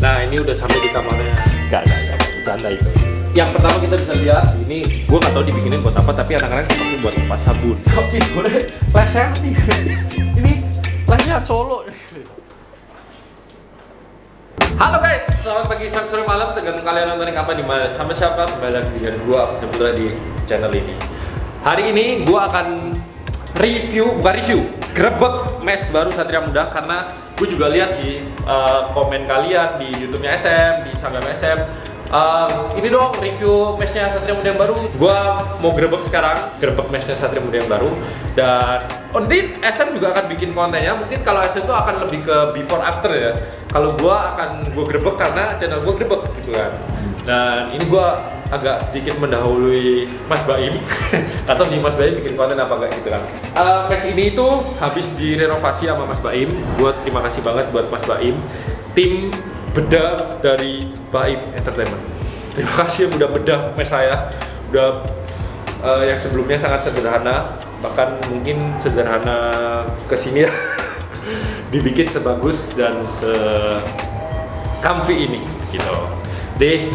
Nah ini udah sampai di kamarnya. Gak, bercanda itu. Yang pertama kita bisa lihat, ini gue nggak tahu dibikinin buat apa, tapi anak-anak seperti buat tempat sabun. Kok tidurnya lesehan nih? Ini lesehan Solo. Halo guys, selamat pagi, siang, sore, malam, tergantung kalian nontonin kapan, dimana, sama siapa. Kembali lagi dengan gue, Afif Putra, di channel ini. Hari ini gue akan bukan review, grebek mesh baru Satria Muda. Karena gue juga lihat sih komen kalian di YouTube-nya SM, di Instagram SM. Ini dong review meshnya Satria Muda yang baru. Gua mau grebek sekarang, grebek meshnya Satria Muda yang baru. Dan nanti SM juga akan bikin kontennya. Mungkin kalau SM itu akan lebih ke before after ya. Kalau gua grebek karena channel gua grebek gitu kan. Dan ini gua agak sedikit mendahului Mas Baim. Atau si Mas Baim bikin konten apa enggak gitu kan. Mesh ini itu habis direnovasi sama Mas Baim. Gua terima kasih banget buat Mas Baim. Tim bedah dari Baim Entertainment. Terima kasih udah bedah mesh saya. Udah yang sebelumnya sangat sederhana, bahkan mungkin sederhana kesini ya. Dibikin sebagus dan se-comfy ini gitu. Deh,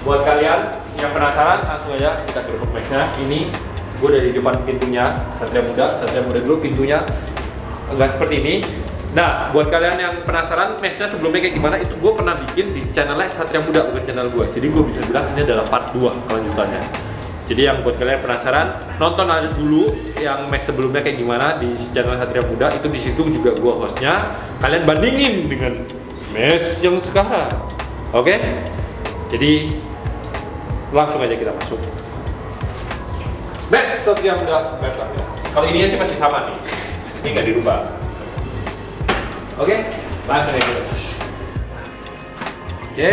buat kalian yang penasaran langsung aja kita grebek meshnya. Ini gue dari depan pintunya Satria Muda dulu pintunya enggak seperti ini. Nah, buat kalian yang penasaran meshnya sebelumnya kayak gimana, itu gue pernah bikin di channelnya Satria Muda, bukan channel gue. Jadi gue bisa bilang ini adalah part 2 kelanjutannya. Jadi yang buat kalian yang penasaran, nonton aja dulu yang mesh sebelumnya kayak gimana di channel Satria Muda. Itu di situ juga gue hostnya. Kalian bandingin dengan mesh yang sekarang. Oke? Jadi langsung aja kita masuk. Mesh Satria Muda. Kalau ininya sih masih sama nih. Ini nggak dirubah. Oke, langsung aja kita. Oke,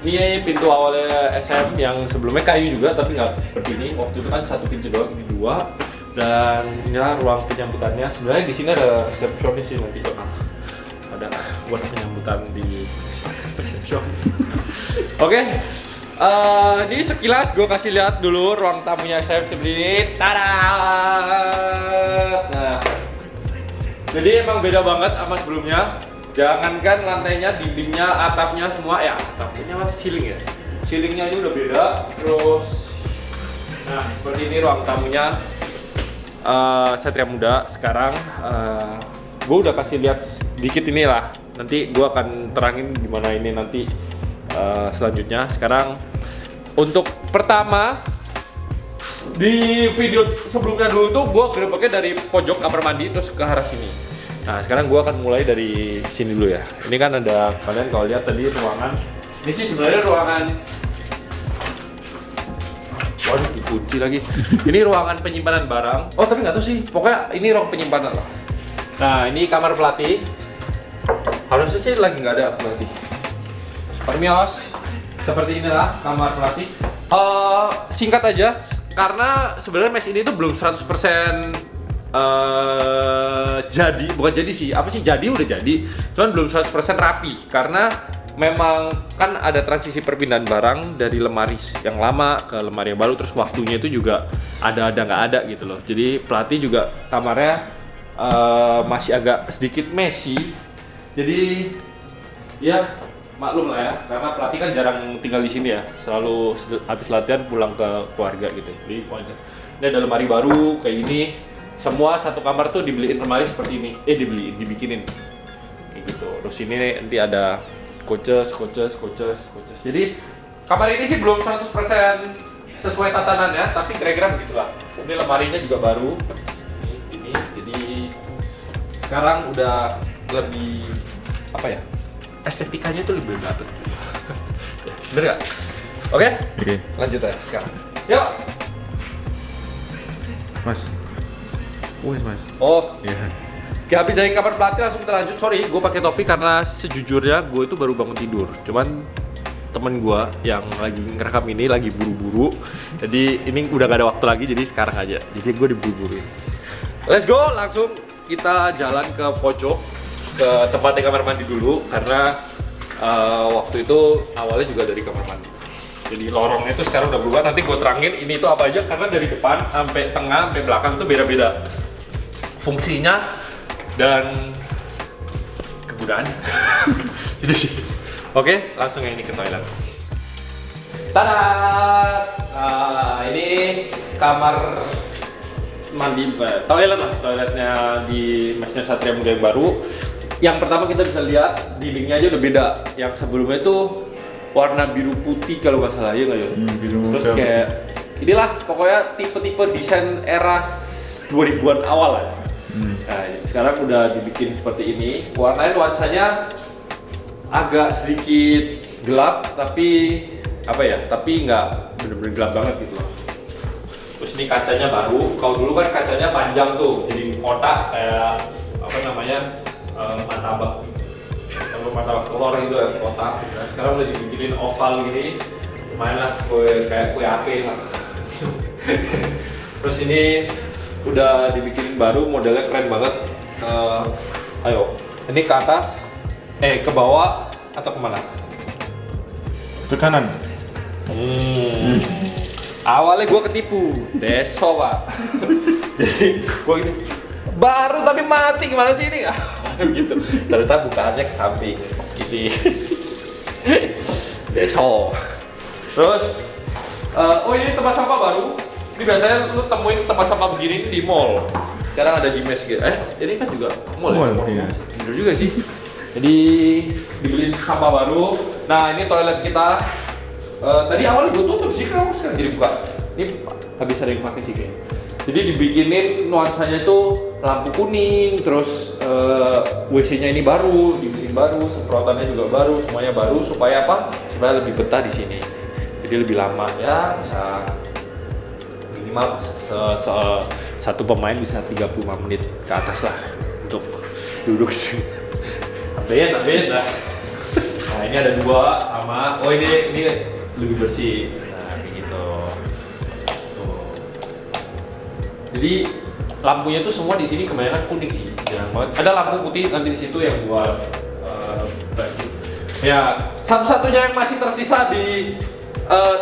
ini pintu awalnya SM yang sebelumnya kayu juga, tapi nggak seperti ini. Waktu itu kan satu pintu doang, ini 2. Dan inilah ruang penyambutannya. Sebenarnya di sini ada resepsionis sih nanti bakal ada buat penyambutan di resepsion. Oke, ini sekilas gue kasih lihat dulu ruang tamunya SM seperti ini. Tada! Nah. Jadi emang beda banget sama sebelumnya. Jangankan lantainya, dindingnya, atapnya semua ya, atapnya ceiling ya. Ceilingnya aja udah beda. Terus, nah seperti ini ruang tamunya Satria Muda sekarang. Gue udah kasih lihat sedikit inilah. Nanti gue akan terangin gimana ini nanti selanjutnya. Sekarang untuk pertama. Di video sebelumnya dulu tuh gue grebeknya dari pojok kamar mandi terus ke arah sini. Nah sekarang gue akan mulai dari sini dulu ya. Ini kan ada, kalian kalau lihat tadi ruangan. Ini sih sebenarnya ruangan. Waduh dikunci lagi. Ini ruangan penyimpanan barang. Oh tapi nggak tahu sih. Pokoknya ini ruang penyimpanan lah. Nah ini kamar pelatih. Harusnya sih lagi nggak ada pelatih. Permios. Seperti inilah kamar pelatih. Singkat aja. Karena sebenarnya mesh ini tuh belum 100% jadi, bukan jadi sih, apa sih jadi udah jadi, cuman belum 100% rapi karena memang kan ada transisi perpindahan barang dari lemari yang lama ke lemari yang baru, terus waktunya itu juga ada nggak ada gitu loh. Jadi pelatih juga kamarnya masih agak sedikit messy, jadi ya maklum lah ya, karena pelatih kan jarang tinggal di sini ya, selalu habis latihan pulang ke keluarga gitu. Jadi ini ada lemari baru kayak ini, semua satu kamar tuh dibeliin lemari seperti ini, dibikinin kayak gitu. Terus ini nanti ada coaches. Jadi kamar ini sih belum 100% sesuai tatanannya, tapi kira-kira begitulah. Ini lemarinya juga baru, ini jadi sekarang udah lebih apa ya? Estetikanya tuh lebih berat. Ya, bener gak? Oke? Lanjut aja sekarang. Yuk! Mas. Mas. Oh. Iya. Oke, habis dari kamar pelatih langsung kita lanjut. Sorry, gue pakai topi karena sejujurnya gue itu baru bangun tidur. Cuman temen gue yang lagi ngerekam ini lagi buru-buru. Jadi ini udah gak ada waktu lagi, jadi sekarang aja. Jadi gue diburu-buruin. Let's go, langsung kita jalan ke pojok. Ke tempatnya kamar mandi dulu karena waktu itu awalnya juga dari kamar mandi. Jadi lorongnya itu sekarang udah berubah. Nanti gue terangin ini itu apa aja karena dari depan sampai tengah sampai belakang itu beda-beda fungsinya dan kegunaannya. Itu sih. Oke, langsung ini ke toilet. Tada! Nah, ini kamar mandi, toilet lah, toiletnya di mesnya Satria Muda yang baru. Yang pertama kita bisa lihat dindingnya aja udah beda. Yang sebelumnya itu warna biru putih kalau nggak salah, ya nggak ya? Terus kayak inilah pokoknya tipe-tipe desain era 2000-an awal lah. Nah, sekarang udah dibikin seperti ini. Warnanya nuansanya agak sedikit gelap, tapi apa ya? Tapi nggak bener-bener gelap banget gitu loh. Terus ini kacanya baru. Kalau dulu kan kacanya panjang tuh, jadi kotak kayak apa namanya martabak. Kalau martabak telur gitu ya kotak. Nah, sekarang udah dibikinin oval gini. Lumayan lah, kayak kue ape lah. Terus ini udah dibikin baru, modelnya keren banget. Ayo, ini ke atas, ke bawah atau kemana? Ke kanan. Awalnya gue ketipu, deso pak. Jadi gue gitu, baru tapi mati, gimana sih ini? Gitu. Ternyata bukaannya ke samping, gitu. Deso. Terus, oh ini tempat sampah baru. Ini biasanya lu temuin tempat sampah begini di mall. Sekarang ada di mes gitu. Ini kan juga mall ya? Bener juga sih. Jadi dibeliin sampah baru. Nah ini toilet kita. Tadi awalnya gue tutup sih, kalau sekarang jadi buka. Ini habis sering pakai sih kayaknya. Jadi dibikinin nuansanya itu lampu kuning, terus WC-nya ini baru, dibikin baru, semprotannya juga baru, semuanya baru. Supaya apa? Supaya lebih betah di sini. Jadi lebih lama ya, bisa minimal satu pemain bisa 35 menit ke atas lah untuk duduk sih. Aben lah. Nah ini ada dua sama, oh ini lebih bersih. Nah kayak gitu. Tuh. Jadi lampunya tuh semua di sini kebanyakan kuning sih, jarang banget. Ada lampu putih nanti di situ yang buat ya satu-satunya yang masih tersisa di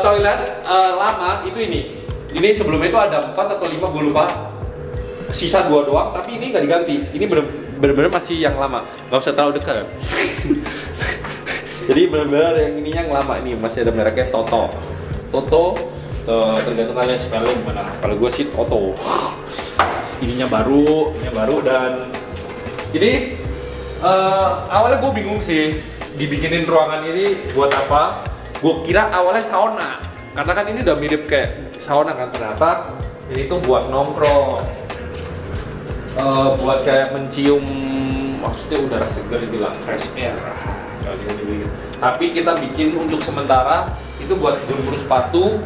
toilet lama itu ini. Ini sebelumnya itu ada 4 atau 5 gue lupa. Sisa 2 doang, tapi ini nggak diganti. Ini bener-bener masih yang lama. Nggak usah terlalu dekat. Jadi bener-bener yang ininya yang lama ini masih ada mereknya Toto. Tergantung kalian spelling mana. Kalau gue sih Toto. Ininya baru dan ini awalnya gue bingung sih dibikinin ruangan ini buat apa. Gue kira awalnya sauna, karena kan ini udah mirip kayak sauna kan, ternyata ini tuh buat nongkrong, buat kayak mencium, maksudnya udara segar gitu lah, fresh air. Tapi kita bikin untuk sementara itu buat jemur sepatu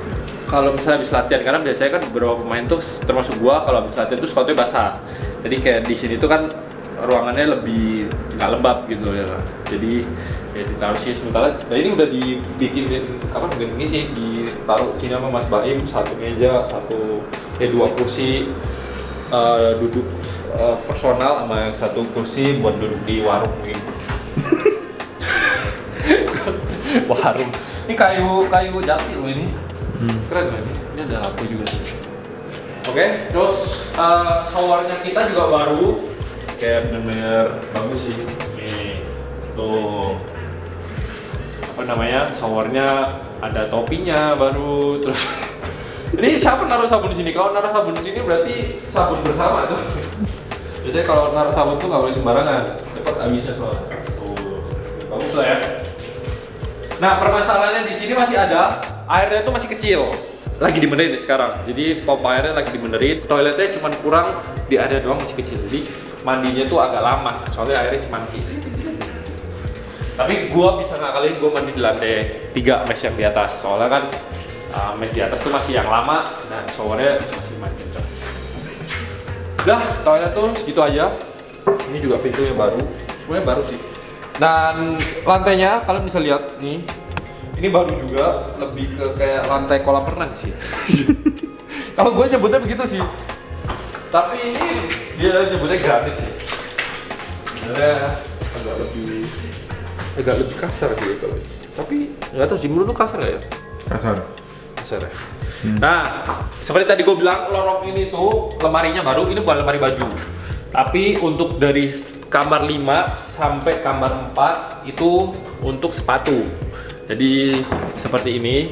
kalau misalnya habis latihan, karena biasanya kan beberapa pemain tuh termasuk gua kalau habis latihan tuh sepatunya basah. Jadi kayak di sini tuh kan ruangannya lebih nggak lembab gitu ya. Jadi ya ditaruh sih sementara. Nah ini udah dibikinin apa bukan ini sih, ditaruh sini sama Mas Baim, satu meja, dua kursi duduk personal sama yang satu kursi buat duduk di warung gitu. Warung. Ini kayu jati loh ini. Keren kan? Ini ada lampu juga. Oke, terus showernya kita juga baru. Kayak bener-bener bagus sih. Nih, tuh apa namanya? Showernya ada topinya baru. Terus ini siapa naruh sabun di sini? Kalau naruh sabun di sini berarti sabun bersama tuh. Biasanya kalau naruh sabun tuh nggak boleh sembarangan. Cepat habisnya soalnya. Tuh, bagus lah ya. Nah permasalahannya di sini masih ada airnya tuh masih kecil, lagi dibenerin sekarang. Jadi pompa airnya lagi dibenerin. Toiletnya cuma kurang di area doang masih kecil. Jadi mandinya tuh agak lama, soalnya airnya cuma kecil. Tapi gua bisa ngakalin gua mandi di lantai 3 mes yang di atas. Soalnya kan mes di atas tuh masih yang lama dan showernya masih mandi kencang. Udah, toilet tuh segitu aja. Ini juga pintunya baru, semuanya baru sih. Dan lantainya kalian bisa lihat nih, ini baru juga, lebih ke kayak lantai kolam renang sih. Kalau gue nyebutnya begitu sih, tapi ini dia nyebutnya granit sih. Sebenarnya agak lebih kasar sih kalau. Tapi nggak tahu sih, menurut lu kasar nggak ya? Kasar ya. Nah, seperti tadi gue bilang, lorong ini tuh lemarinya baru. Ini bukan lemari baju, tapi untuk dari kamar 5 sampai kamar 4 itu untuk sepatu. Jadi seperti ini.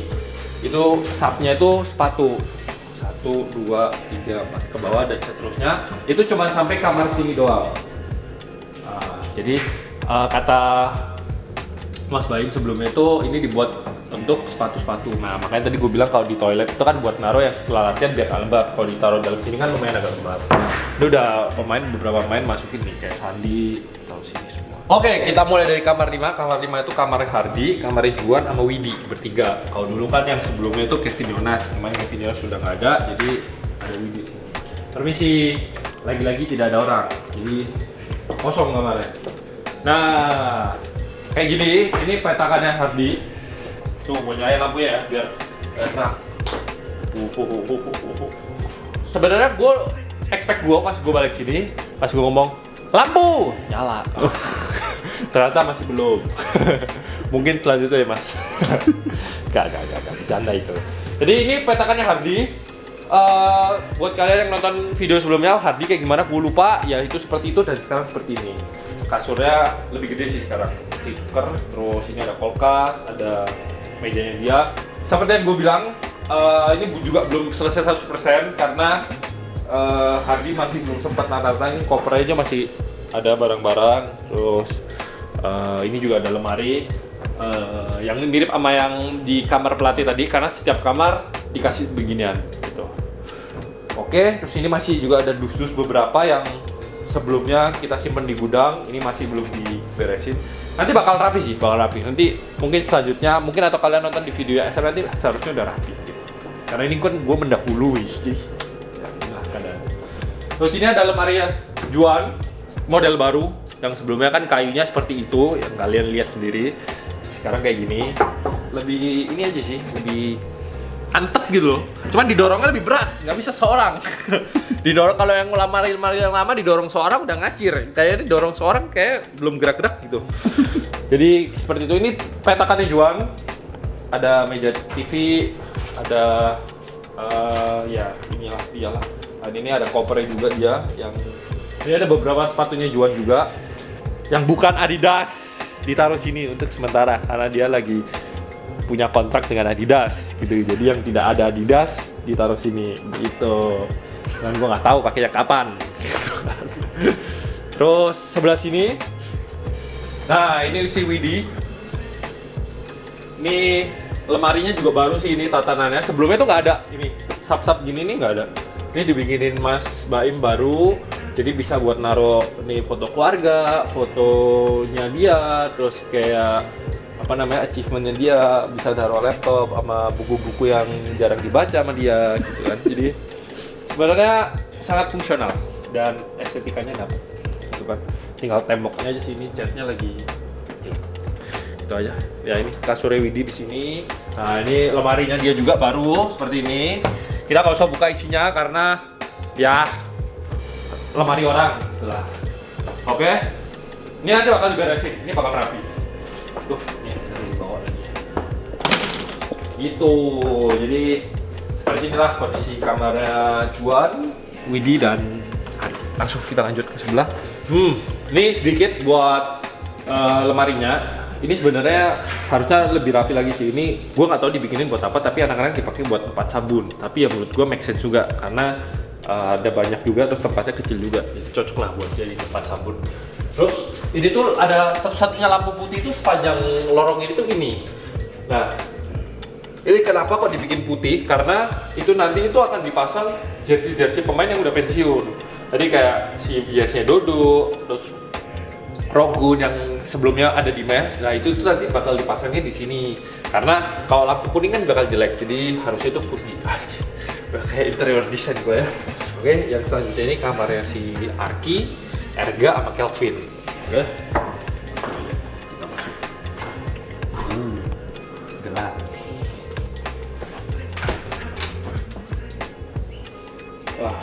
Itu subnya itu sepatu. 1, 2, 3, 4 ke bawah dan seterusnya. Itu cuma sampai kamar sini doang. Jadi kata Mas Baim sebelumnya itu ini dibuat untuk sepatu-sepatu. Nah makanya tadi gue bilang kalau di toilet itu kan buat naruh yang setelah latihan biar nggak lembab. Kalau ditaruh dalam sini kan lumayan agak lembab. Ini udah beberapa pemain masukin nih kayak Sandi taruh sini semua. Oke, kita mulai dari kamar 5. Kamar 5 itu kamar Hardy, kamar Juan sama Widi bertiga. Kalau dulu kan yang sebelumnya itu Kevin Jonas, kemarin Kevin Jonas sudah nggak ada, jadi ada Widi sini. Permisi, lagi-lagi tidak ada orang, jadi kosong kamarnya. Nah, kayak gini, ini petakannya Hardy. Tuh, mau nyalain lampunya ya, biar enak. Sebenarnya gue expect gue pas gue balik sini, pas gue ngomong lampu nyala. Ternyata masih belum. Mungkin selanjutnya ya mas. Gak, bercanda itu. Jadi ini petakannya Hardy. Buat kalian yang nonton video sebelumnya Hardy kayak gimana, gue lupa. Ya itu seperti itu dan sekarang seperti ini. Kasurnya lebih gede sih sekarang. Stiker, terus ini ada kulkas, ada mejanya dia. Seperti yang gue bilang, ini juga belum selesai 100% karena Hardy masih belum sempat nata-nata. Ini koper aja masih ada barang-barang. Terus ini juga ada lemari yang mirip sama yang di kamar pelatih tadi karena setiap kamar dikasih beginian gitu. Oke, terus ini masih juga ada dus-dus beberapa yang sebelumnya kita simpen di gudang. Ini masih belum diberesin. Nanti bakal rapi sih, bakal rapi. Nanti mungkin selanjutnya, mungkin atau kalian nonton di video SM nanti seharusnya udah rapi gitu. Karena ini kan gue mendahului, jadi kadang. Terus ini ada lemari Juan model baru. Yang sebelumnya kan kayunya seperti itu, yang kalian lihat sendiri. Sekarang kayak gini, lebih ini aja sih, lebih antep gitu loh. Cuman didorongnya lebih berat, nggak bisa seorang. Didorong kalau yang lemari yang lama didorong seorang udah ngacir. Kayaknya didorong seorang kayak belum gerak-gerak gitu. Jadi seperti itu. Ini petakannya Juan. Ada meja TV, ada ya inilah dialah. Nah, ini ada kopernya juga dia. Yang ini ada beberapa sepatunya Juan juga. Yang bukan Adidas ditaruh sini untuk sementara karena dia lagi punya kontrak dengan Adidas gitu. Jadi yang tidak ada Adidas ditaruh sini gitu. Dan gue nggak tahu pakainya kapan. Terus sebelah sini, nah ini si Widi. Ini lemarinya juga baru sih ini tatanannya. Sebelumnya tuh nggak ada ini sap-sap gini nih nggak ada. Ini dibikinin Mas Baim baru. Jadi bisa buat naruh nih foto keluarga, fotonya dia, terus kayak apa namanya achievementnya dia, bisa taruh laptop sama buku-buku yang jarang dibaca sama dia gitu kan. Jadi sebenarnya sangat fungsional dan estetikanya dapat gitu kan. Tinggal temboknya aja sini, catnya lagi kecil. Itu aja. Ya ini kasurnya Widi di sini. Nah ini lemarinya dia juga baru seperti ini. Kita nggak usah buka isinya karena ya lemari orang lah. Oke. Ini nanti bakal diberesin. Ini bakal rapi. Tuh, ini dari bawah lagi. Gitu. Jadi seperti inilah kondisi kamarnya Juan, Widi dan Hardy. Langsung kita lanjut ke sebelah. Ini sedikit buat lemarinya. Ini sebenarnya harusnya lebih rapi lagi sih. Ini gue nggak tahu dibikinin buat apa, tapi anak-anak dipakai buat tempat sabun. Tapi ya menurut gue make sense juga karena ada banyak juga, terus tempatnya kecil juga, jadi cocok lah buat jadi tempat sabun. Terus ini tuh ada satu-satunya lampu putih itu sepanjang lorong ini tuh ini. Nah, ini kenapa kok dibikin putih? Karena itu nanti itu akan dipasang jersey pemain yang udah pensiun. Jadi kayak si jersey Dodo, terus Rogun yang sebelumnya ada di Mes. Nah itu tuh nanti bakal dipasangnya di sini. Karena kalau lampu kuning kan bakal jelek, jadi harusnya itu putih. Udah kayak interior design gue ya. Oke, yang selanjutnya ini kamarnya si Arki, Erga, sama Kelvin. Oke. Kita masuk. Gelap. Wah.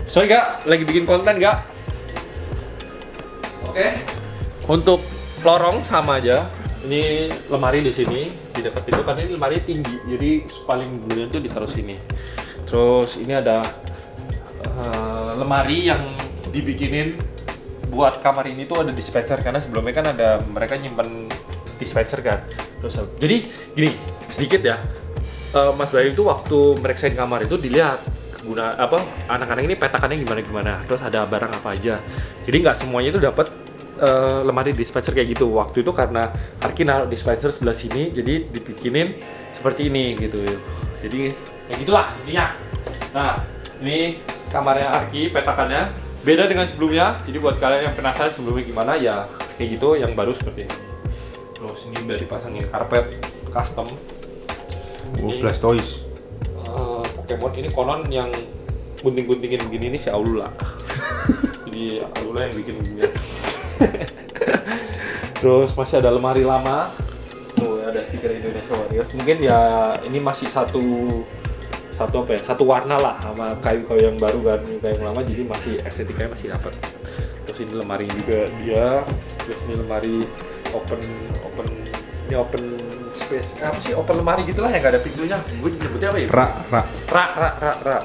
Sorry Gak, lagi bikin konten Gak? Oke. Untuk lorong sama aja. Ini lemari di sini di dekat itu karena ini lemari tinggi, jadi paling duluan tuh ditaruh sini. Terus ini ada lemari yang dibikinin buat kamar ini tuh ada dispenser karena sebelumnya kan ada mereka nyimpen dispenser kan. Terus jadi gini sedikit ya, Mas Bayu itu waktu mereksain kamar itu dilihat guna apa anak-anak ini petakannya gimana, terus ada barang apa aja. Jadi nggak semuanya itu dapat lemari dispenser kayak gitu. Waktu itu karena Arki naruh dispenser sebelah sini, jadi dibikinin seperti ini gitu. Jadi kayak gitulah ininya. Nah ini kamarnya Arki, petakannya beda dengan sebelumnya. Jadi buat kalian yang penasaran sebelumnya gimana ya kayak gitu, yang baru seperti ini. Terus ini udah dipasangin karpet custom. Blastoise. Pokemon ini konon yang gunting-guntingin begini ini si Aulula. Jadi Aulula yang bikin begini. Terus masih ada lemari lama. Tuh ada stiker Indonesia Warriors. Mungkin ya ini masih satu warna lah sama kayu-kayu yang baru kan, kayu yang lama, jadi masih estetikanya masih dapat. Terus ini lemari juga dia. Terus ini lemari open space, apa sih, open lemari gitulah yang nggak ada pintunya. Gue nyebutnya apa ya? Rak.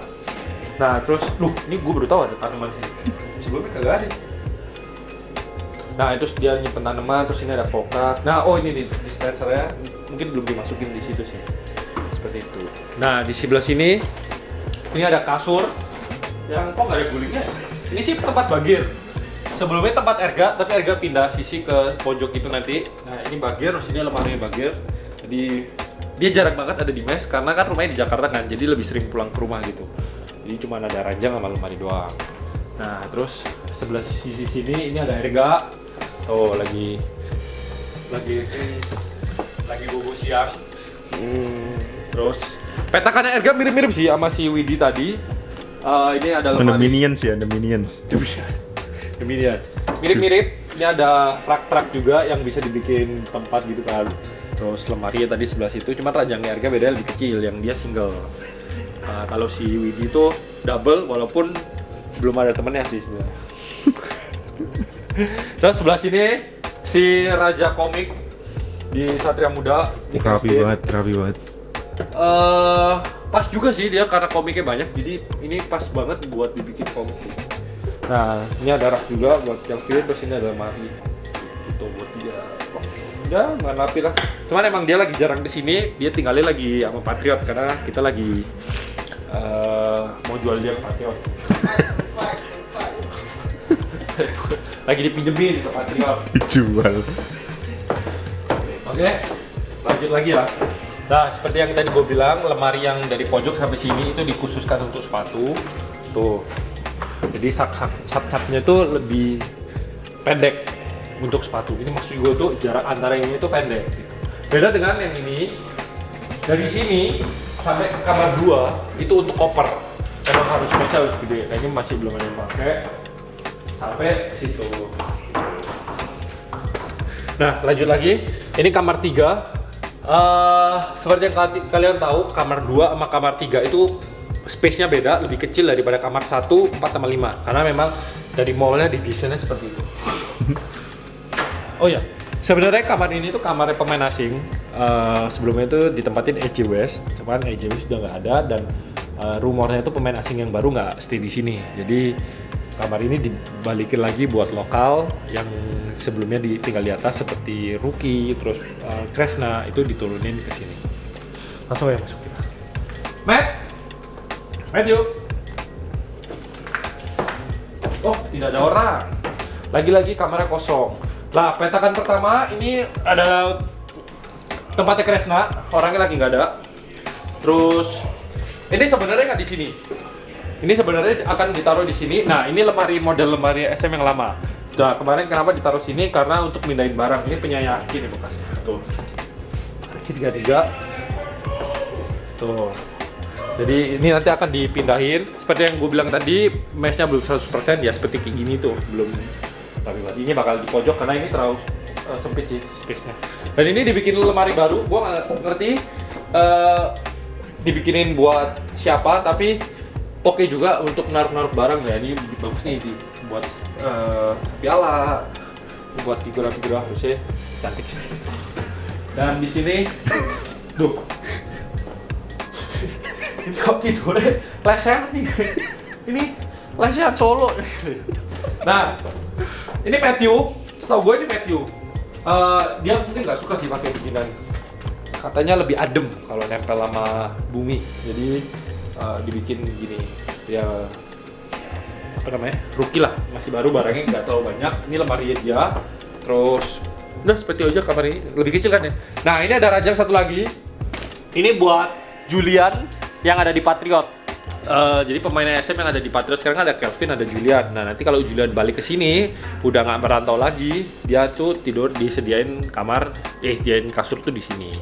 Nah terus, ini gue baru tahu ada tanaman sini. Sebelumnya kagak ada. Nah itu dia nyimpen tanaman. Terus ini ada kulkas. Nah ini nih dispensernya mungkin belum dimasukin di situ sih. Seperti itu. Nah di sebelah sini ini ada kasur yang kok nggak ada gulingnya. Ini sih tempat bagir. Sebelumnya tempat Erga, tapi Erga pindah sisi ke pojok itu nanti. Nah ini bagir, terus ini lemarinya bagir. Jadi dia jarang banget ada di mes karena kan rumahnya di Jakarta kan, jadi lebih sering pulang ke rumah gitu. Jadi cuma ada ranjang sama lemari doang. Nah terus sebelah sisi sini ini ada Erga. Oh lagi bobo siang. Terus petakannya Erga mirip-mirip sih sama si Widi tadi. Ini ada lemari. Ada Minions. The Minions. Mirip-mirip. Ini ada rak-rak juga yang bisa dibikin tempat gitu kan. Terus lemari tadi sebelah situ, cuma ranjangnya Erga beda, lebih kecil, yang dia single. Kalau si Widi itu double, walaupun belum ada temennya sih sebenarnya. Terus sebelah sini si Raja Komik di Satria Muda. Rapi banget. Pas juga sih dia karena komiknya banyak, jadi ini pas banget buat dibikin komik. Nah ini ada rak juga buat yang kiri, terus ini ada lemari itu buat dia. Ya nggak rapi lah. Cuman emang dia lagi jarang kesini, dia tinggalnya lagi sama Patriot karena kita lagi mau jual dia ke Patriot. Lagi dipinjemin ke Patriot. Jual. Oke, lanjut lagi ya. Nah, seperti yang tadi gue bilang, lemari yang dari pojok sampai sini itu dikhususkan untuk sepatu. Tuh. Jadi sak-saknya itu lebih pendek untuk sepatu. Ini maksud gue tuh jarak antara ini tuh pendek gitu. Beda dengan yang ini. Dari sini sampai ke kamar 2 itu untuk koper. Emang harus spesial gede. Kayaknya masih belum ada yang pakai. Sampai situ. Nah, lanjut lagi. Ini kamar 3. Seperti yang kalian tahu, kamar 2 sama kamar 3 itu space-nya beda, lebih kecil daripada kamar 1, 4, sama 5. Karena memang dari mallnya didesainnya seperti itu. Oh ya, sebenarnya kamar ini tuh kamarnya pemain asing. Sebelumnya itu ditempatin AJ West, cuman AJ West udah nggak ada, dan rumornya itu pemain asing yang baru nggak stay di sini. Jadi kamar ini dibalikin lagi buat lokal yang sebelumnya tinggal di atas seperti Rookie, terus Kresna itu diturunin ke sini. Langsung ya masuk kita. Matt yuk. Oh tidak ada orang. Lagi-lagi kamarnya kosong. Lah petakan pertama ini ada tempatnya Kresna, orangnya lagi nggak ada. Terus ini sebenarnya nggak di sini. Ini sebenarnya akan ditaruh di sini. Nah, ini model lemari SM yang lama. Nah, kemarin kenapa ditaruh sini? Karena untuk mindahin barang. Ini penyayang ini bekasnya. Tuh. Kaki 33. Tuh. Jadi ini nanti akan dipindahin. Seperti yang gue bilang tadi, mesnya belum 100%, ya seperti kayak gini tuh, belum. Tapi ini bakal di pojok karena ini terlalu sempit sih space-nya. Dan ini dibikin lemari baru. Gue nggak ngerti dibikinin buat siapa, tapi oke juga untuk naruh-naruh barang ya. Ini bagus nih buat piala, buat figura-figura, harusnya cantik. Dan di sini, tuh, ini kok tidurnya lesehan nih. Ini lesehan solo. Nah, Ini Matthew, setahu gue ini Matthew. Dia mungkin nggak suka sih pakai beginian. Katanya lebih adem kalau nempel sama bumi. Jadi dibikin gini. Ya apa namanya? Rookie lah, masih baru, barangnya nggak terlalu banyak. Ini lemari dia. Terus udah seperti aja kamar ini, lebih kecil kan ya. Nah ini ada ranjang satu lagi. Ini buat Julian yang ada di Patriot. Jadi pemain SM yang ada di Patriot sekarang ada Kelvin, ada Julian. Nah nanti kalau Julian balik ke sini udah nggak merantau lagi, dia tuh tidur disediain kamar, disediain kasur tuh di sini.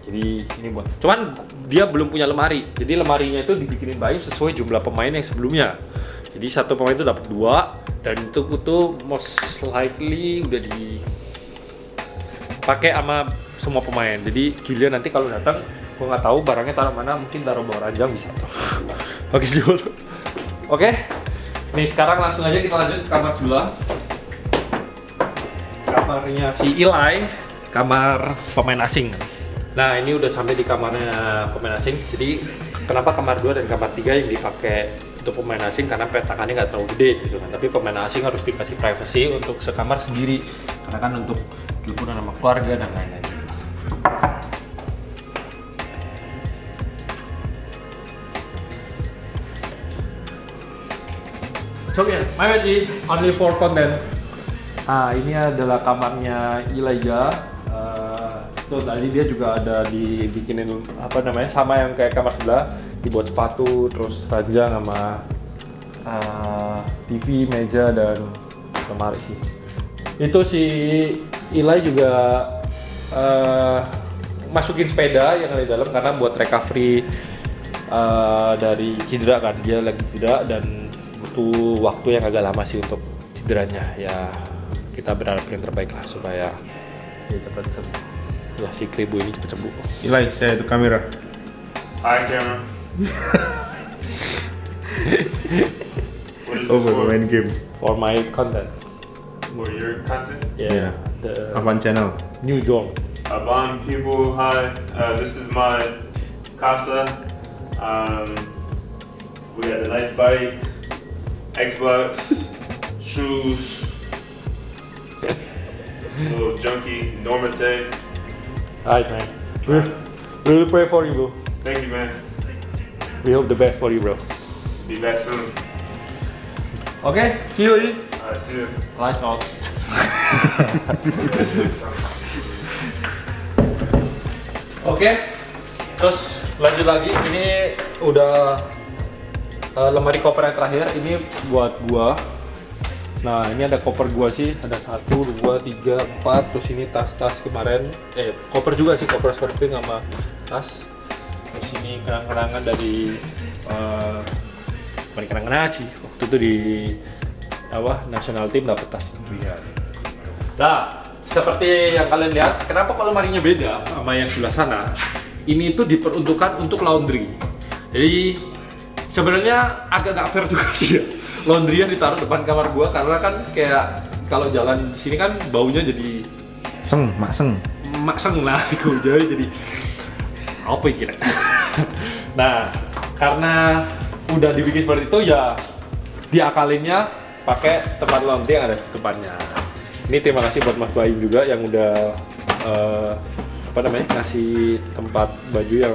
Jadi ini buat. Cuman dia belum punya lemari. Jadi lemarinya itu dibikinin Bayu sesuai jumlah pemain yang sebelumnya. Jadi satu pemain itu dapat 2 dan itu tuh most likely udah dipakai sama semua pemain. Jadi Julian nanti kalau datang, gua nggak tahu barangnya taruh mana, mungkin taruh bawah ranjang bisa tuh. Oke Jul. Oke. Nih sekarang langsung aja kita lanjut ke kamar sebelah. Kamarnya si Eli, kamar pemain asing. Nah ini udah sampai di kamarnya pemain asing. Jadi kenapa kamar 2 dan kamar 3 yang dipakai untuk pemain asing, karena petakannya nggak terlalu gede gitu kan. Tapi pemain asing harus dikasih privacy untuk sekamar sendiri, karena kan untuk liburan sama keluarga dan lain-lain. So yeah, my magic only for content. Ini adalah kamarnya Elijah. Tuh tadi dia juga ada dibikinin apa namanya, sama yang kayak kamar sebelah, dibuat sepatu, terus ranjang sama TV, meja dan lemari sih. Itu si Eli juga masukin sepeda yang ada di dalam karena buat recovery dari cedera kan, dia lagi cedera dan butuh waktu yang agak lama sih untuk cederanya. Ya kita berharap yang terbaik lah supaya dia cepat sembuh. Ya si Kribo ini cepat sembuh. Eli, saya itu kamera. Hi, camera. What is this Oh, for? main game. For my content. For your content? Yeah. Yeah. The Avan channel. new dorm. Aban people, hi. This is my casa. We got the nice bike, Xbox, shoes, this little junkie, Normatec. Alright man. We'll pray for you bro. Thank you, man. We hope the best for you bro. Be back soon. Okay, see you in. Alright, see you. Lights out. Oke, terus lanjut lagi. Ini udah lemari koper yang terakhir. Ini buat gua. Nah, ini ada koper gua sih. Ada 1, 2, 3, 4. Terus ini tas-tas kemarin. Koper juga sih, koper surfing sama tas. Terus ini kenang-kenangan dari bukan kenang-kenangan sih. Waktu itu di national team dapat tas Julian. Nah, seperti yang kalian lihat, kenapa kok lemarinya beda sama yang sebelah sana? Ini itu diperuntukkan untuk laundry. Jadi sebenarnya agak gak fair juga sih ya. Laundry yang ditaruh depan kamar gua, karena kan kayak kalau jalan di sini kan baunya jadi makseng lah, jadi apa ya kira. Nah, karena udah dibikin seperti itu ya diakalinnya pakai tempat laundry yang ada di depannya. Ini terima kasih buat Mas Bayu juga yang udah ngasih tempat baju yang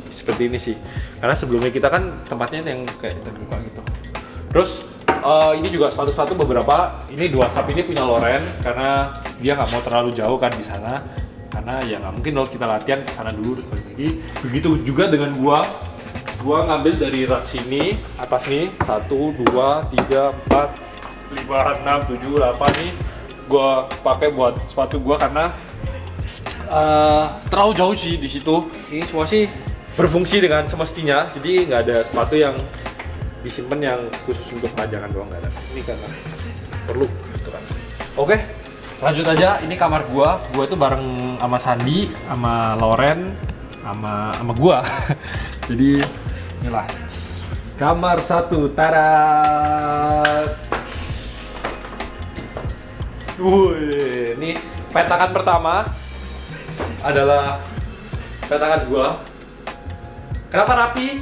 seperti ini sih. Karena sebelumnya kita kan tempatnya yang kayak terbuka gitu. Terus ini juga sepatu-sepatu beberapa. Ini 2 sap ini punya Loren karena dia nggak mau terlalu jauh kan di sana. Karena ya nggak mungkin kalau kita latihan ke sana dulu terus balik lagi. Begitu juga dengan gua ngambil dari rak sini atas nih 1, 2, 3, 4, 5, 6, 7, 8 nih. Gua pakai buat sepatu gua karena terlalu jauh sih di situ. Ini semua sih berfungsi dengan semestinya, jadi nggak ada sepatu yang disimpan yang khusus untuk pajangan doang, nggak ada. Ini karena perlu gitu kan. Oke, lanjut aja. Ini kamar gua itu bareng sama Sandi, sama Loren, sama gua. Jadi inilah kamar 1, tarat. Ini petakan pertama adalah petakan gua. Kenapa rapi?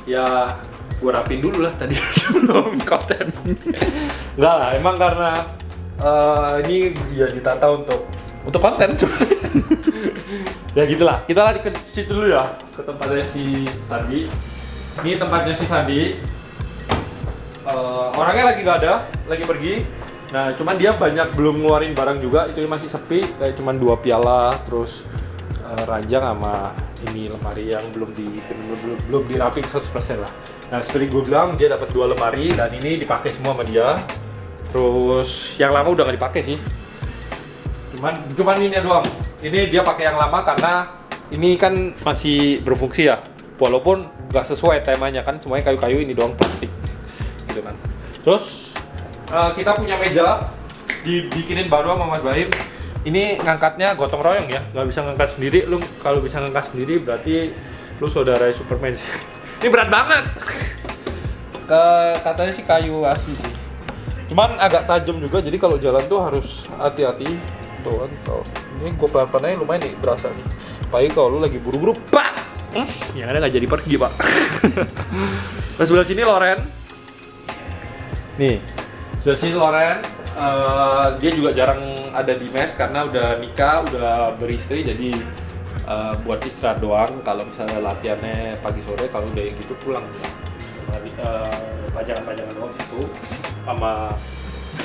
Ya gue rapin dulu lah tadi sebelum konten. Enggak lah, emang karena ini ya ditata untuk konten cuma. Ya gitulah, kita lari ke situ dulu ya, ke tempatnya si Sandi. Ini tempatnya si Sandi. Orangnya lagi nggak ada, lagi pergi. Nah, cuman dia banyak belum ngeluarin barang juga, itu masih sepi. Kayak cuman 2 piala, terus ranjang sama ini lemari yang belum dirapin 100% lah. Nah, seperti gue bilang, dia dapat 2 lemari dan ini dipakai semua sama dia. Terus yang lama udah nggak dipakai sih. Cuman ini doang. Ini dia pakai yang lama karena ini kan masih berfungsi ya. Walaupun nggak sesuai temanya kan, semuanya kayu-kayu, ini doang plastik. Gitu kan. Terus kita punya meja dibikinin baru sama Mas Baim. Ini ngangkatnya gotong royong ya, nggak bisa ngangkat sendiri. Lu kalau bisa ngangkat sendiri berarti lu saudara Superman sih. Ini berat banget. Katanya sih kayu asli sih. Cuman agak tajam juga, jadi kalau jalan tuh harus hati-hati. Tuh kan, ini gue pelan-pelan aja lumayan nih berasa nih. Apalagi kalau lu lagi buru-buru, pak! Yang ada nggak jadi pergi pak. Nah, sebelah sini Loren. Nih, sebelah sini Loren. Dia juga jarang ada di mes karena udah nikah, udah beristri, jadi buat istirahat doang. Kalau misalnya latihannya pagi sore, kalau udah gitu pulang. Pajangan-pajangan doang situ. Sama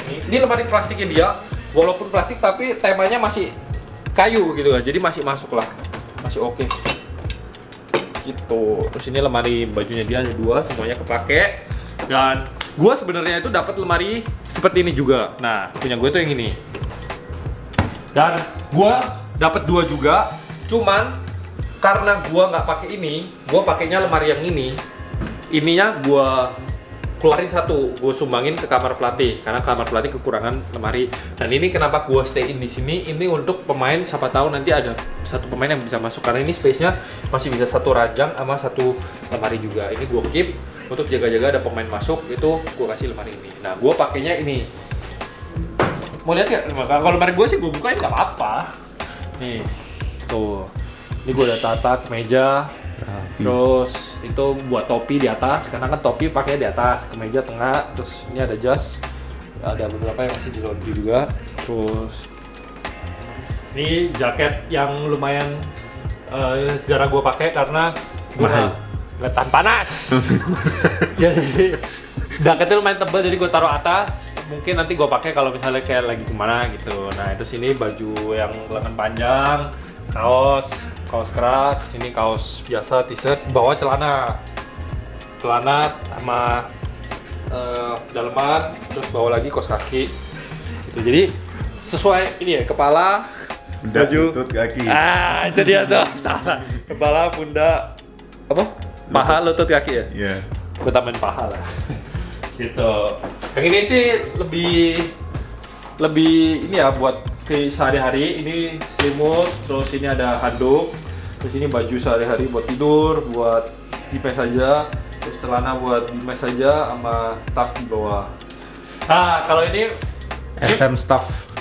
ini lemari plastiknya dia. Walaupun plastik tapi temanya masih kayu gitu kan, jadi masih masuk lah, masih oke. Gitu. Terus ini lemari bajunya dia ada 2, semuanya kepake. Dan gua sebenarnya itu dapat lemari seperti ini juga. Nah, punya gue itu yang ini. Dan gua dapat 2 juga, cuman karena gua nggak pakai ini, gua pakainya lemari yang ini. Ininya gua keluarin 1, gue sumbangin ke kamar pelatih karena kamar pelatih kekurangan lemari. Dan ini kenapa gue stayin di sini? Ini untuk pemain, siapa tahu nanti ada 1 pemain yang bisa masuk karena ini space-nya masih bisa 1 ranjang sama 1 lemari juga. Ini gue keep untuk jaga-jaga ada pemain masuk, itu gue kasih lemari ini. Nah, gue pakainya ini. Mau lihat nggak? Kalau lemari gue sih gue bukain nggak apa-apa. Nih, tuh. Ini gue udah tata ke meja. Terus itu buat topi di atas, karena kan topi pakai di atas, kemeja tengah. Terus ini ada jas, ada beberapa yang masih di laundry juga. Terus ini jaket yang lumayan jarang gue pakai karena gue nggak tahan panas. Jadi jaketnya lumayan tebal, jadi gue taruh atas. Mungkin nanti gue pakai kalau misalnya kayak lagi kemana gitu. Nah, itu sini baju yang lengan panjang, kaos keras, ini kaos biasa, t-shirt, bawah celana sama daleman, terus bawa lagi kaos kaki gitu. Jadi sesuai ini ya, kepala, pundak, baju, lutut, kaki. Itu dia tuh, salah. Kepala, pundak, apa? Paha, lutut, kaki ya? Iya. Gue tambahin paha lah. Gitu. Yang ini sih lebih ini ya buat ke sehari-hari. Ini selimut, terus ini ada handuk, terus ini baju sehari-hari buat tidur, buat di mes aja, terus celana buat di mes aja, sama tas di bawah. Nah, kalau ini SM Staff.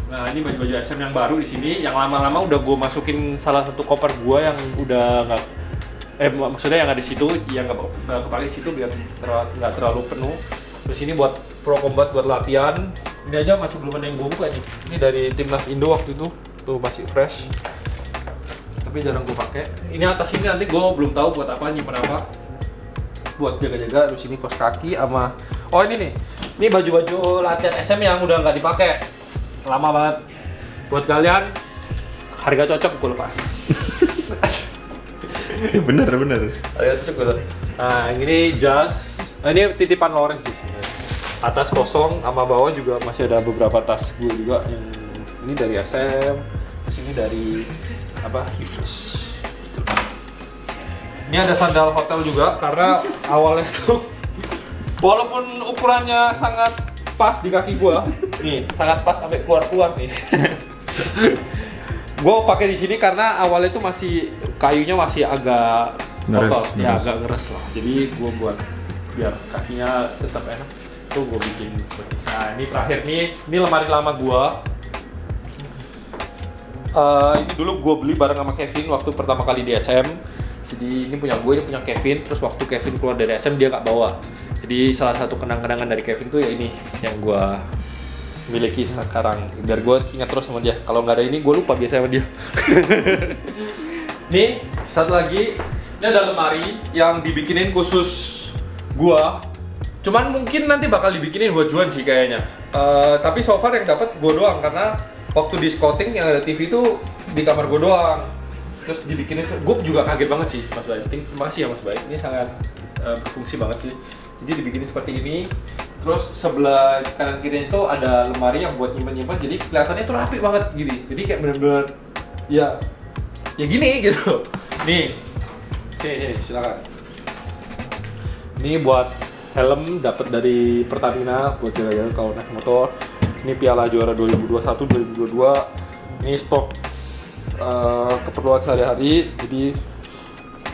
Nah, ini baju-baju SM yang baru di sini, yang lama-lama udah gue masukin salah satu koper gue yang udah nggak, maksudnya yang ada di situ, yang nggak kepake situ biar nggak terlalu penuh. Terus ini buat pro combat, buat latihan. Ini aja masih belum ada yang gue buka nih. Ini dari timnas Indo waktu itu, tuh masih fresh. Tapi jarang gue pakai. Ini atas ini nanti gue belum tahu buat apa, nyimpen apa. Buat jaga-jaga. Terus ini kaos kaki sama, oh ini nih. Ini baju-baju latihan SM yang udah nggak dipakai. Lama banget. Buat kalian, harga cocok gue lepas. bener. Harga cocok gue lepas. Nah, ini jas. Nah, ini titipan Loren sih sebenarnya. Atas kosong, sama bawah juga masih ada beberapa tas gue juga. Yang ini dari SM, terus ini dari apa? Useless. Ini ada sandal hotel juga karena awalnya tuh walaupun ukurannya sangat pas di kaki gue, nih sangat pas sampai keluar nih. Gue pakai di sini karena awalnya tuh masih kayunya masih agak kotor, ya agak ngeres lah. Jadi gue buat biar kakinya tetap enak, tuh gue bikin seperti. Nah, ini terakhir nih, ini lemari lama gue. Ini dulu gue beli bareng sama Kevin waktu pertama kali di SM. Jadi ini punya gue, ini punya Kevin. Terus waktu Kevin keluar dari SM dia nggak bawa. Jadi salah satu kenang-kenangan dari Kevin tuh ya ini yang gue miliki sekarang. Biar gue ingat terus sama dia. Kalau nggak ada ini gue lupa biasanya sama dia. Nih satu lagi, ini ada lemari yang dibikinin khusus gue. Cuman mungkin nanti bakal dibikinin buat Juan sih kayaknya. Tapi so far yang dapat gue doang karena waktu di scouting yang ada TV itu di kamar gue doang. Terus dibikinin, gue juga kaget banget sih Mas Baik. Terima kasih ya Mas Baik. Ini sangat berfungsi banget sih. Jadi dibikinin seperti ini. Terus sebelah kanan kiri itu ada lemari yang buat nyimpen-nyimpen. Jadi kelihatannya tuh rapi banget gini. Jadi kayak bener-bener ya gini gitu. Nih, sini silakan. Ini buat helm dapat dari Pertamina buat jaga-jaga kalau naik motor. Ini piala juara 2021 2022. Ini stok keperluan sehari-hari. Jadi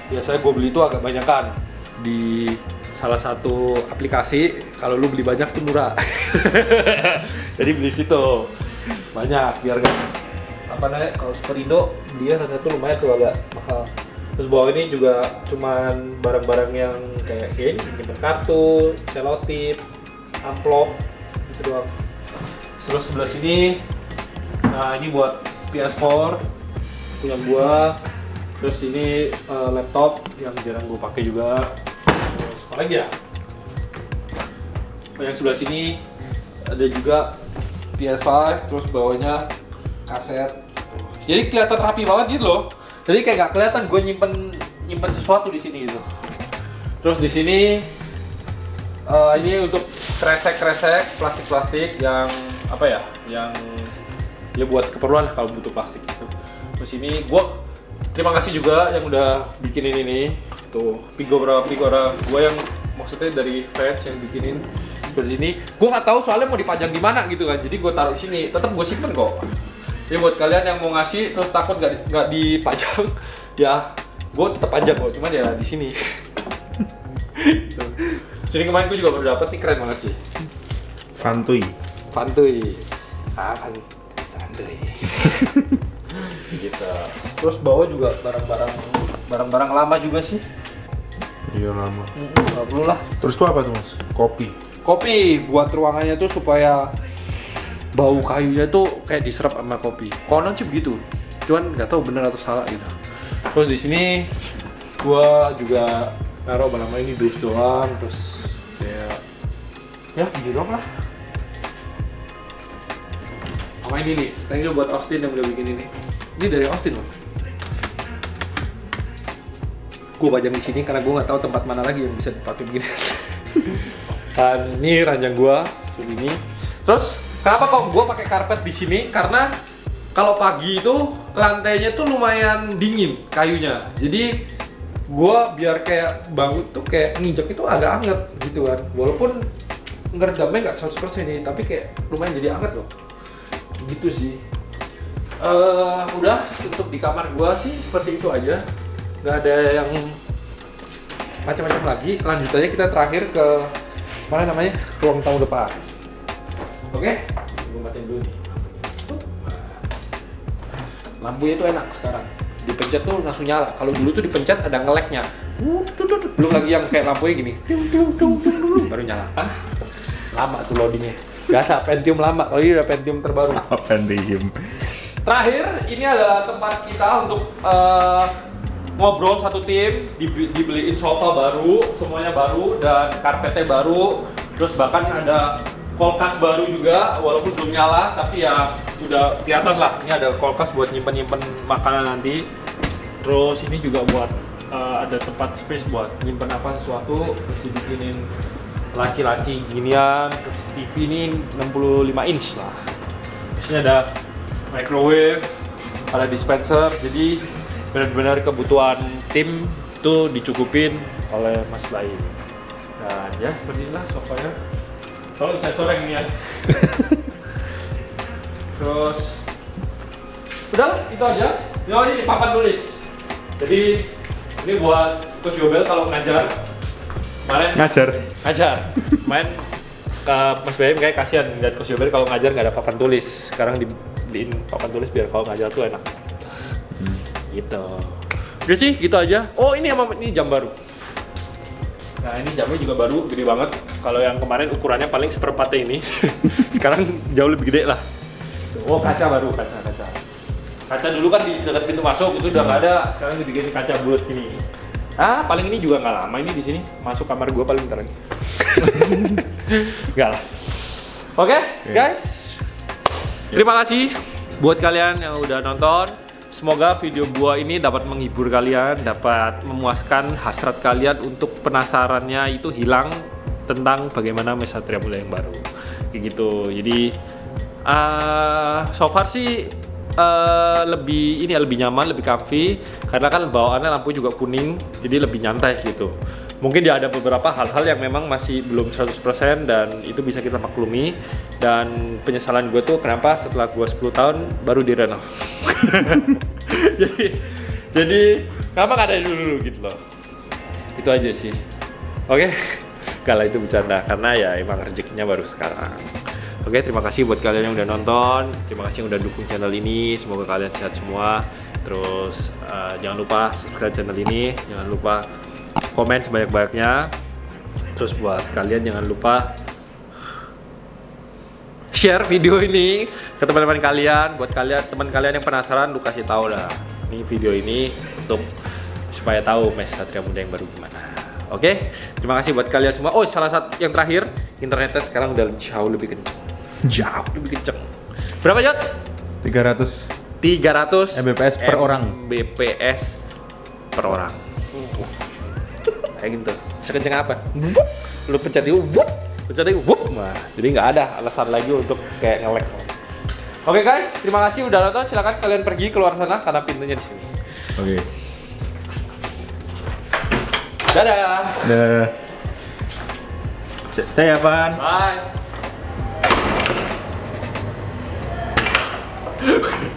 biasanya gue beli itu agak banyakan di salah satu aplikasi. Kalau lu beli banyak tuh murah. Jadi beli situ banyak biar gak apa namanya, kalau Superindo dia satu lumayan tuh agak mahal. Terus bawah ini juga cuman barang-barang yang kayak gini, nyimpen kartu, selotip, amplop, gitu doang. Terus sebelah sini, nah ini buat PS4 punya gua. Terus ini laptop yang jarang gua pakai juga. Terus apa lagi ya? Yang sebelah sini ada juga PS5, terus bawahnya kaset. Jadi kelihatan rapi banget gitu loh. Jadi kayak gak kelihatan gue nyimpen sesuatu di sini gitu. Terus di sini ini untuk kresek plastik yang apa ya? Yang ya buat keperluan lah kalau butuh plastik gitu. Terus ini gue terima kasih juga yang udah bikinin ini. Tuh Pigora gue yang maksudnya dari fans yang bikinin seperti ini. Gue nggak tahu soalnya mau dipajang di mana gitu kan. Jadi gue taruh di sini. Tetap gue simpen kok. Jadi buat kalian yang mau ngasih terus takut nggak dipajang, ya gue tetap pajang kok, cuman ya di sini. Sini kemarin gue juga baru dapet nih, keren banget sih. Santuy. Santuy. Gitu. Terus bawah juga barang-barang lama juga sih. Iya lama. Nggak perlu lah. Terus tuh apa tuh Mas? Kopi Buat ruangannya tuh supaya bau kayunya tuh kayak diserap sama kopi. Konon sih begitu. Cuman nggak tahu bener atau salah gitu. Terus di sini gua juga naruh apa namanya ini dus doang, terus kayak ya gitu doang lah. Sama ini nih, thank you buat Austin yang udah bikin ini. Ini dari Austin loh. Gua pajang di sini karena gua nggak tahu tempat mana lagi yang bisa dipakai begini. Dan ini ranjang gua seperti ini. Terus kenapa kok gue pakai karpet di sini? Karena kalau pagi itu lantainya tuh lumayan dingin kayunya. Jadi gue biar kayak bangun tuh kayak nginjek itu agak anget gitu kan. Walaupun ngeredamnya nggak 100% nih, tapi kayak lumayan jadi anget loh. Gitu sih. Udah untuk di kamar gue sih seperti itu aja. Nggak ada yang macam-macam lagi. Lanjut aja kita terakhir ke mana namanya? Ruang tamu depan. Oke, gue matiin dulu nih. Lampunya tuh enak sekarang. Dipencet tuh langsung nyala. Kalau dulu tuh dipencet ada ngeleknya. Belum lagi yang kayak lampunya gini. Baru nyala. Lama tuh loadingnya. Biasa Pentium lama. Kalau ini udah Pentium terbaru. Pentium. Terakhir, ini adalah tempat kita untuk ngobrol satu tim. Dibeliin sofa baru, semuanya baru dan karpetnya baru. Terus bahkan ada kulkas baru juga, walaupun belum nyala, tapi ya udah kelihatan lah. Ini ada kulkas buat nyimpen makanan nanti. Terus ini juga buat ada tempat space buat nyimpen apa sesuatu. Terus dibikinin laci-laci ginian. Terus TV ini 65 inch lah. Terus ini ada microwave, ada dispenser. Jadi benar-benar kebutuhan tim itu dicukupin oleh Mas Bayu. Dan ya seperti inilah sofanya. Kalau sensor yang ini ya. Terus udah itu aja. Ini papan tulis. Jadi ini buat Coach Yobel kalau ngajar. Ngajar. Main ke Mas Bayem kayak kasihan lihat Coach Yobel kalau ngajar nggak ada papan tulis. Sekarang dibeliin papan tulis biar kalau ngajar tuh enak. Gitu. Oke sih, gitu aja. Oh, ini jam baru. Nah, ini jamnya juga baru, gede banget. Kalau yang kemarin ukurannya paling seperempatnya ini. Sekarang jauh lebih gede lah. Oh, kaca baru, kaca. Kaca dulu kan di dekat pintu masuk itu udah nggak ada. Sekarang dibikin kaca bulat gini. Ah, paling ini juga nggak lama ini di sini. Masuk kamar gua paling bentar lagi. Nggak lah. Oke, guys. Terima kasih buat kalian yang udah nonton. Semoga video gua ini dapat menghibur kalian, dapat memuaskan hasrat kalian untuk penasarannya itu hilang tentang bagaimana Mes Satria Muda yang baru. Kayak gitu. Jadi so far sih lebih nyaman, lebih comfy karena kan bawaannya lampu juga kuning, jadi lebih nyantai gitu. Mungkin dia ada beberapa hal-hal yang memang masih belum 100% dan itu bisa kita maklumi. Dan penyesalan gue tuh kenapa setelah gue 10 tahun baru direnov. jadi kenapa nggak dari dulu gitu loh. Itu aja sih. Oke, kalau itu bercanda karena ya emang rezekinya baru sekarang. Oke, terima kasih buat kalian yang udah nonton. Terima kasih yang udah dukung channel ini. Semoga kalian sehat semua. Terus jangan lupa subscribe channel ini. Jangan lupa komen sebanyak-banyaknya. Terus buat kalian jangan lupa share video ini ke teman-teman kalian. Buat teman kalian yang penasaran, lu kasih tahu lah. Ini video ini untuk supaya tahu Mes Satria Muda yang baru gimana. Oke, terima kasih buat kalian semua. Oh, salah satu yang terakhir, internetnya sekarang udah jauh lebih kenceng. Jauh lebih kenceng. Berapa, Jot? 300 Mbps per orang. Mbps per orang. Kayak gitu. Sekenceng apa? Lu pencet itu, pencet itu, nah, jadi nggak ada alasan lagi untuk kayak nge-lag. Oke guys, terima kasih udah nonton. Silakan kalian pergi keluar sana karena pintunya di sini. Oke. Dadah. Dadah. Teh apaan? Bye.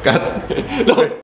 Cut.